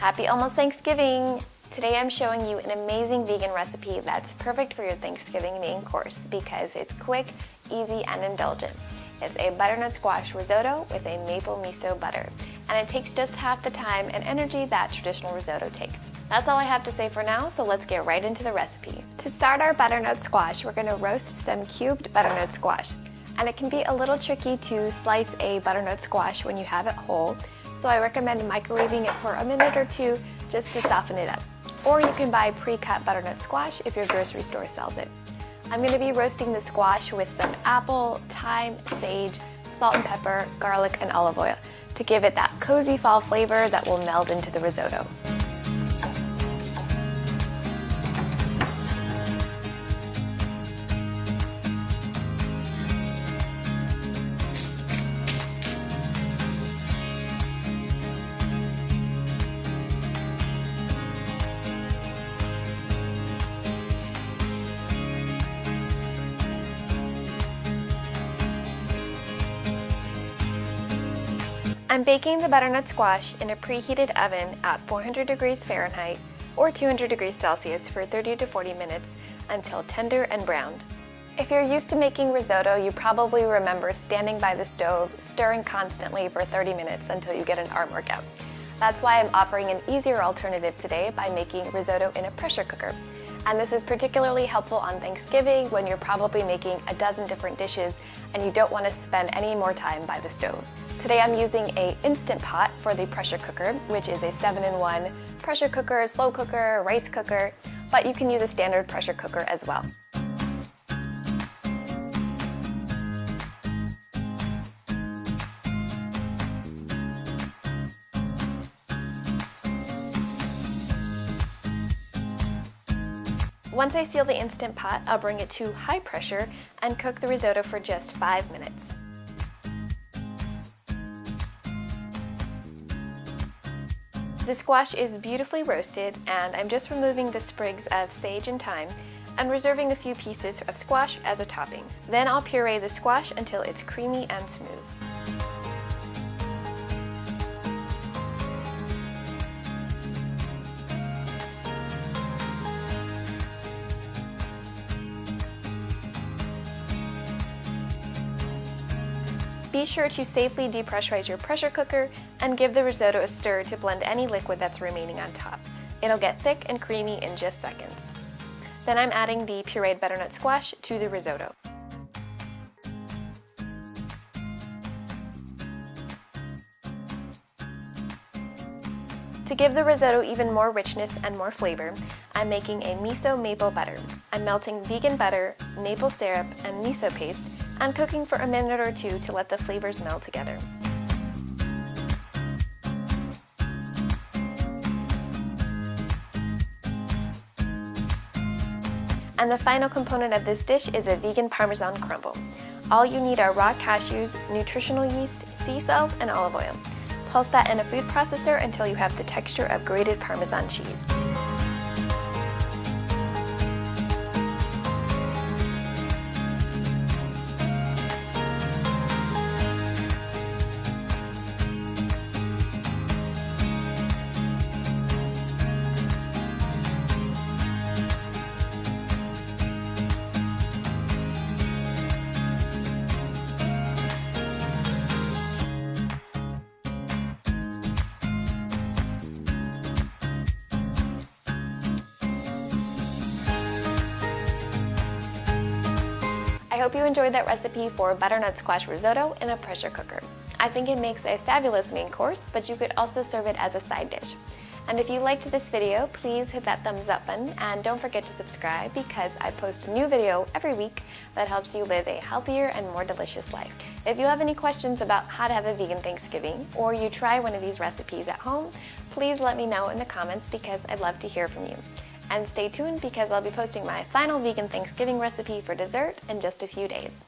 Happy almost Thanksgiving! Today I'm showing you an amazing vegan recipe that's perfect for your Thanksgiving main course because it's quick, easy, and indulgent. It's a butternut squash risotto with a maple miso butter, and it takes just half the time and energy that traditional risotto takes. That's all I have to say for now, so let's get right into the recipe. To start our butternut squash, we're going to roast some cubed butternut squash. And it can be a little tricky to slice a butternut squash when you have it whole, so I recommend microwaving it for a minute or two just to soften it up. Or you can buy pre-cut butternut squash if your grocery store sells it. I'm going to be roasting the squash with some apple, thyme, sage, salt and pepper, garlic, and olive oil to give it that cozy fall flavor that will meld into the risotto. I'm baking the butternut squash in a preheated oven at 400 degrees Fahrenheit or 200 degrees Celsius for 30 to 40 minutes until tender and browned. If you're used to making risotto, you probably remember standing by the stove, stirring constantly for 30 minutes until you get an arm workout. That's why I'm offering an easier alternative today by making risotto in a pressure cooker. And this is particularly helpful on Thanksgiving when you're probably making a dozen different dishes and you don't want to spend any more time by the stove. Today I'm using an Instant Pot for the pressure cooker, which is a 7-in-1 pressure cooker, slow cooker, rice cooker, but you can use a standard pressure cooker as well. Once I seal the Instant Pot, I'll bring it to high pressure and cook the risotto for just 5 minutes. The squash is beautifully roasted, and I'm just removing the sprigs of sage and thyme and reserving a few pieces of squash as a topping. Then I'll puree the squash until it's creamy and smooth. Be sure to safely depressurize your pressure cooker and give the risotto a stir to blend any liquid that's remaining on top. It'll get thick and creamy in just seconds. Then I'm adding the pureed butternut squash to the risotto. To give the risotto even more richness and more flavor, I'm making a miso maple butter. I'm melting vegan butter, maple syrup, and miso paste and cooking for a minute or two to let the flavors meld together. And the final component of this dish is a vegan Parmesan crumble. All you need are raw cashews, nutritional yeast, sea salt, and olive oil. Pulse that in a food processor until you have the texture of grated Parmesan cheese. I hope you enjoyed that recipe for butternut squash risotto in a pressure cooker. I think it makes a fabulous main course, but you could also serve it as a side dish. And if you liked this video, please hit that thumbs up button and don't forget to subscribe because I post a new video every week that helps you live a healthier and more delicious life. If you have any questions about how to have a vegan Thanksgiving or you try one of these recipes at home, please let me know in the comments because I'd love to hear from you. And stay tuned because I'll be posting my final vegan Thanksgiving recipe for dessert in just a few days.